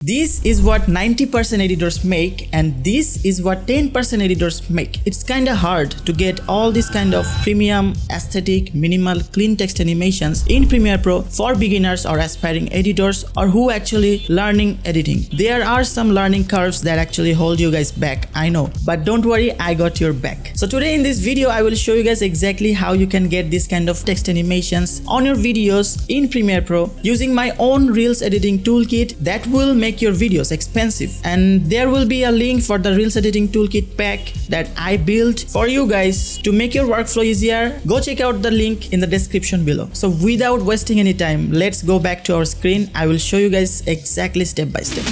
This is what 90% editors make, and this is what 10% editors make. It's kinda hard to get all these kind of premium, aesthetic, minimal, clean text animations in Premiere Pro for beginners or aspiring editors or who actually learning editing. There are some learning curves that actually hold you guys back, I know, but don't worry, I got your back. So today in this video, I will show you guys exactly how you can get this kind of text animations on your videos in Premiere Pro using my own Reels Editing Toolkit that will make your videos expensive, and there will be a link for the Reels Editing Toolkit pack that I built for you guys to make your workflow easier. Go check out the link in the description below. So without wasting any time, let's go back to our screen. I will show you guys exactly step by step.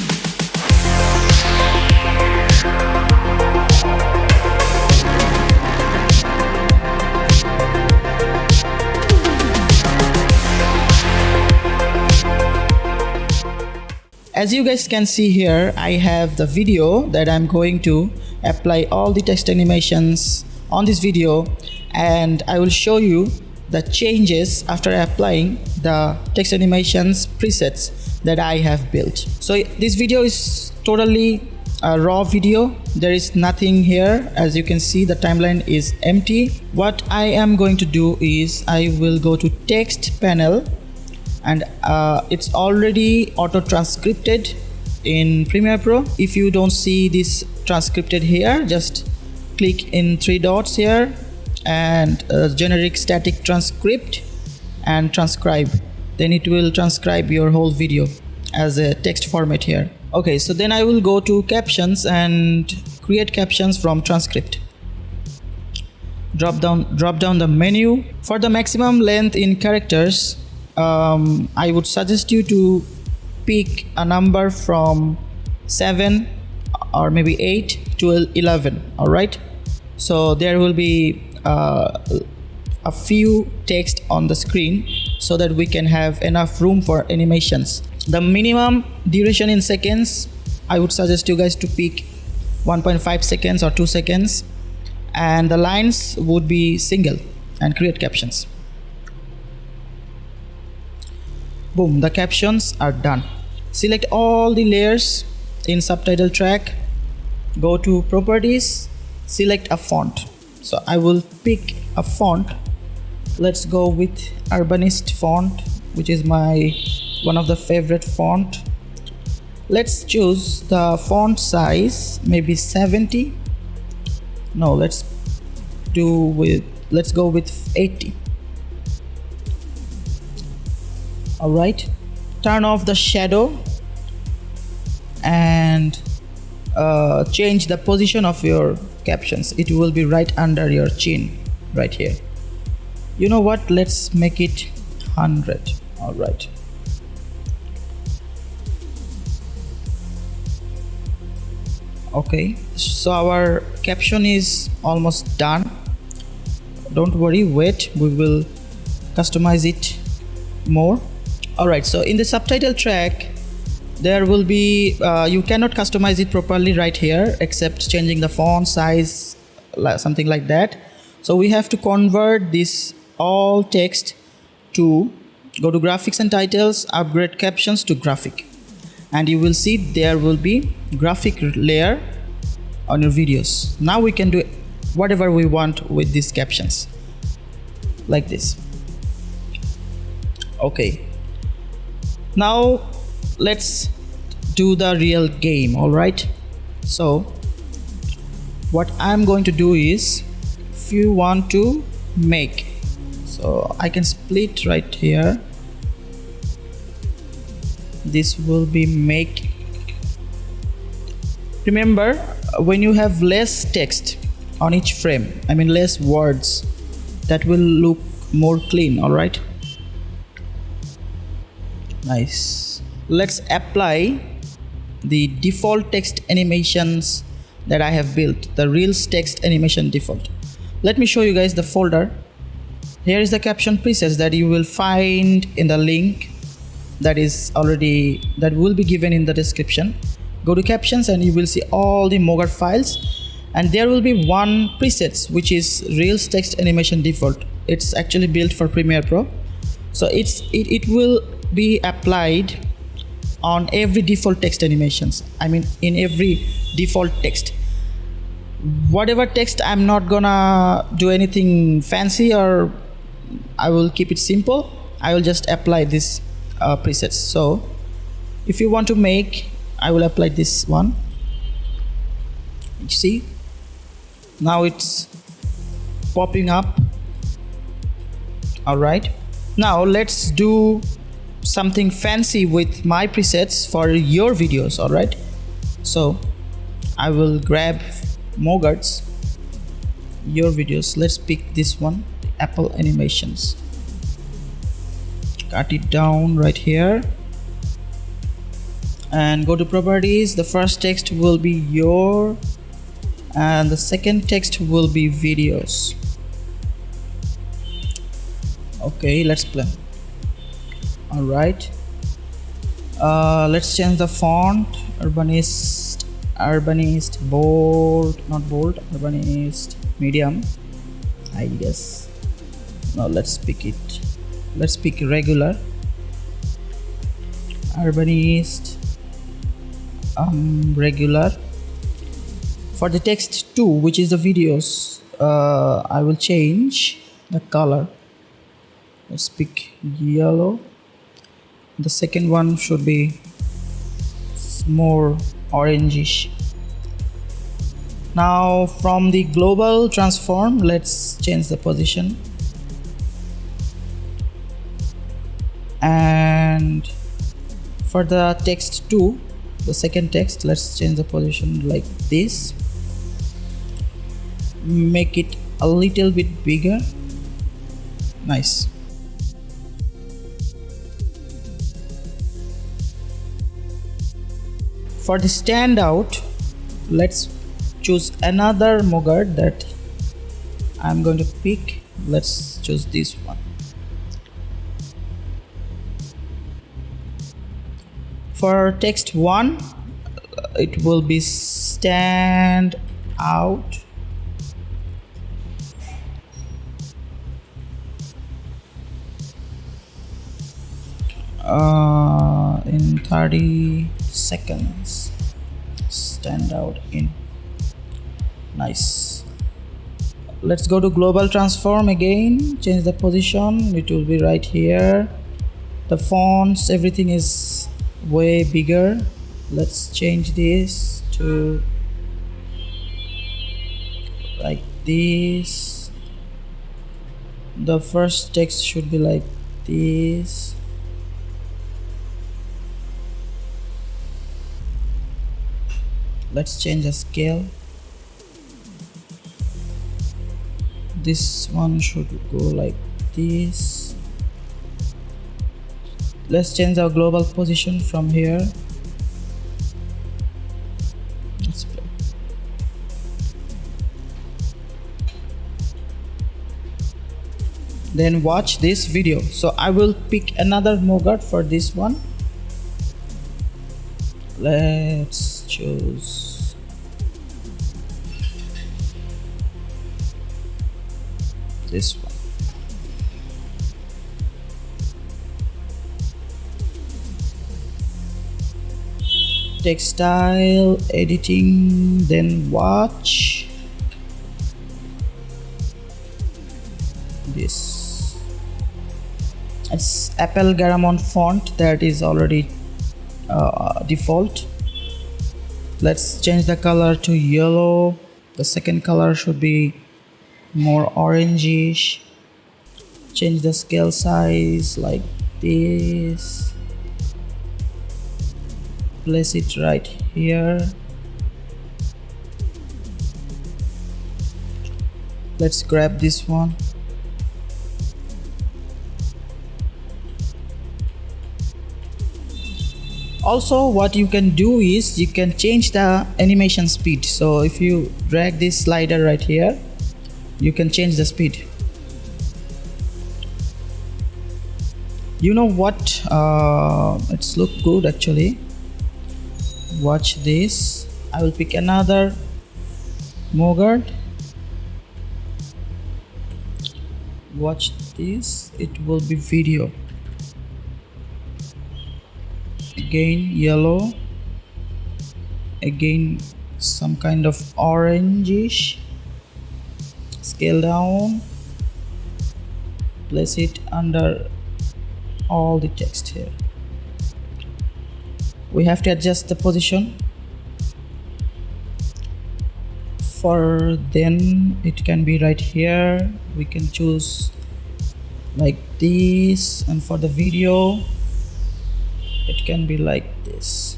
As you guys can see here, I have the video that I'm going to apply all the text animations on this video, and I will show you the changes after applying the text animations presets that I have built. So this video is totally a raw video. There is nothing here. As you can see, the timeline is empty. What I am going to do is I will go to text panel, and it's already auto transcripted in Premiere Pro. If you don't see this transcripted here, just click in three dots here and generic static transcript and transcribe. Then it will transcribe your whole video as a text format here. Okay, so then I will go to captions and create captions from transcript. Drop down the menu. For the maximum length in characters, I would suggest you to pick a number from 7 or maybe 8 to 11. All right, so there will be a few text on the screen so that we can have enough room for animations. The minimum duration in seconds, I would suggest you guys to pick 1.5 seconds or 2 seconds, and the lines would be single, and create captions. Boom, the captions are done. Select all the layers in subtitle track, go to properties, select a font. So I will pick a font. Let's go with Urbanist font, which is my one of the favorite font. Let's choose the font size, maybe 70. No, let's go with 80. All right, turn off the shadow and change the position of your captions. It will be right under your chin, right here. You know what, let's make it 100. All right, okay, so our caption is almost done. Don't worry, wait, we will customize it more. Alright, so in the subtitle track, there will be, you cannot customize it properly right here except changing the font size, something like that. So we have to convert this all text to, go to graphics and titles, upgrade captions to graphic, and you will see there will be graphic layer on your videos. Now we can do whatever we want with these captions, like this. Okay, now let's do the real game. All right, so what I'm going to do is, if you want to make, so I can split right here. This will be make. Remember, when you have less text on each frame, I mean less words, that will look more clean. All right, nice. Let's apply the default text animations that I have built, the Reels text animation default. Let me show you guys the folder. Here is the caption presets that you will find in the link that will be given in the description. Go to captions and you will see all the Mogar files, and there will be one presets which is Reels text animation default. It's actually built for Premiere Pro, so it will be applied on every default text animations. I mean in every default text. Whatever text, I'm not gonna do anything fancy, or I will keep it simple. I will just apply this presets. So if you want to make, I will apply this one. You see, now it's popping up. Alright, now let's do something fancy with my presets for your videos. Alright, so I will grab Mogarts, your videos. Let's pick this one, Apple animations. Cut it down right here and go to properties. The first text will be your, and the second text will be videos. Okay, let's play. All right, let's change the font. Urbanist bold, not bold, Urbanist medium, I guess. Now let's pick it. Let's pick regular. Urbanist regular. For the text 2, which is the videos, I will change the color. Let's pick yellow. The second one should be more orangish. Now from the global transform, let's change the position, and for the text 2, the second text, let's change the position like this. Make it a little bit bigger. Nice. For the standout, let's choose another Mogart that I'm going to pick. Let's choose this one. For text 1, it will be stand out. In 30 seconds, stand out in. Nice. Let's go to global transform again, change the position. It will be right here. The fonts, everything is way bigger. Let's change this to like this. The first text should be like this. Let's change the scale. This one should go like this. Let's change our global position from here. Let's play. Then watch this video. So I will pick another Mogart for this one. Let's choose this one. Textile editing, then watch this. It's Apple Garamond font that is already default. Let's change the color to yellow. The second color should be more orangish. Change the scale size like this. Place it right here. Let's grab this one. Also, what you can do is you can change the animation speed. So if you drag this slider right here, you can change the speed. You know what, it's look good actually. Watch this. I will pick another Mogart. Watch this, it will be video. again yellow, again some kind of orangish. Scale down, place it under all the text here. We have to adjust the position. For then it can be right here. We can choose like this, and for the video it can be like this.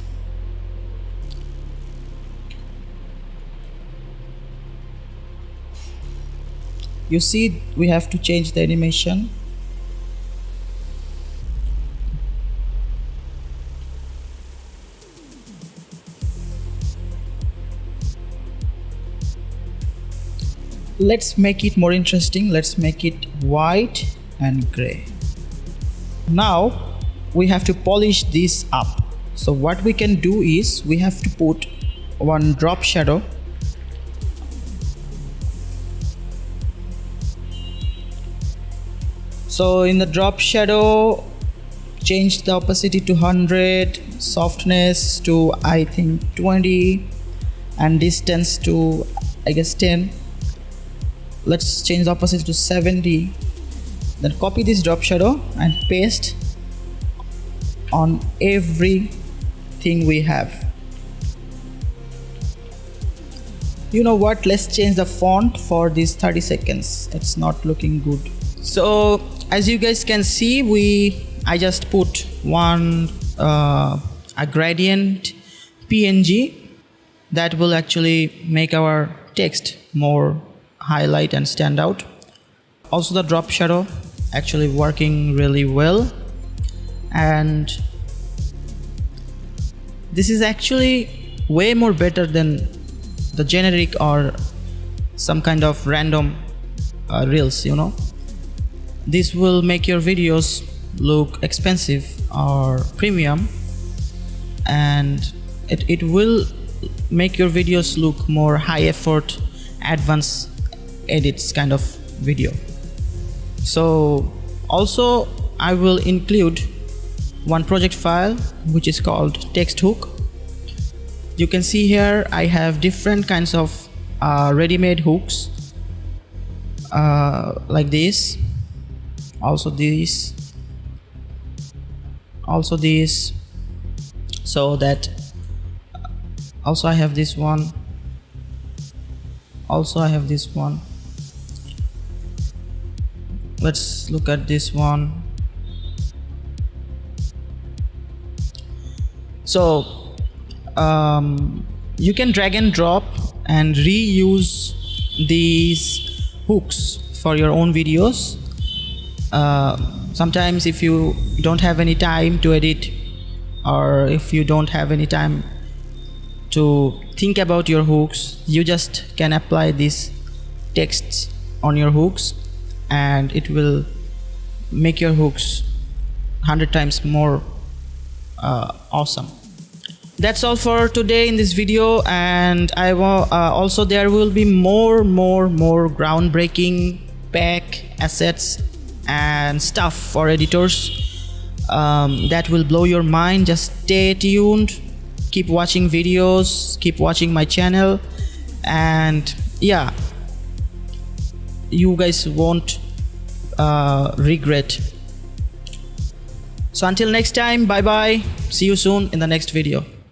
You see, we have to change the animation. Let's make it more interesting. Let's make it white and gray. Now we have to polish this up. So what we can do is we have to put one drop shadow. So in the drop shadow, change the opacity to 100, softness to I think 20, and distance to I guess 10. Let's change the opacity to 70. Then copy this drop shadow and paste on everything we have. You know what, let's change the font for these 30 seconds. It's not looking good. So as you guys can see, I just put a gradient PNG that will actually make our text more highlight and stand out. Also the drop shadow actually working really well, and this is actually way more better than the generic or some kind of random reels, you know. This will make your videos look expensive or premium, and it will make your videos look more high effort, advanced edits kind of video. So also I will include one project file which is called text hook. You can see here I have different kinds of ready-made hooks like this, also these, also these, so that also I have this one, also I have this one. Let's look at this one. So you can drag and drop and reuse these hooks for your own videos. Sometimes if you don't have any time to edit, or if you don't have any time to think about your hooks, you just can apply these texts on your hooks, and it will make your hooks 100 times more awesome. That's all for today in this video, and I will also there will be more groundbreaking pack assets and stuff for editors that will blow your mind. Just stay tuned, keep watching videos, keep watching my channel, and yeah, you guys won't regret. So until next time, bye bye, see you soon in the next video.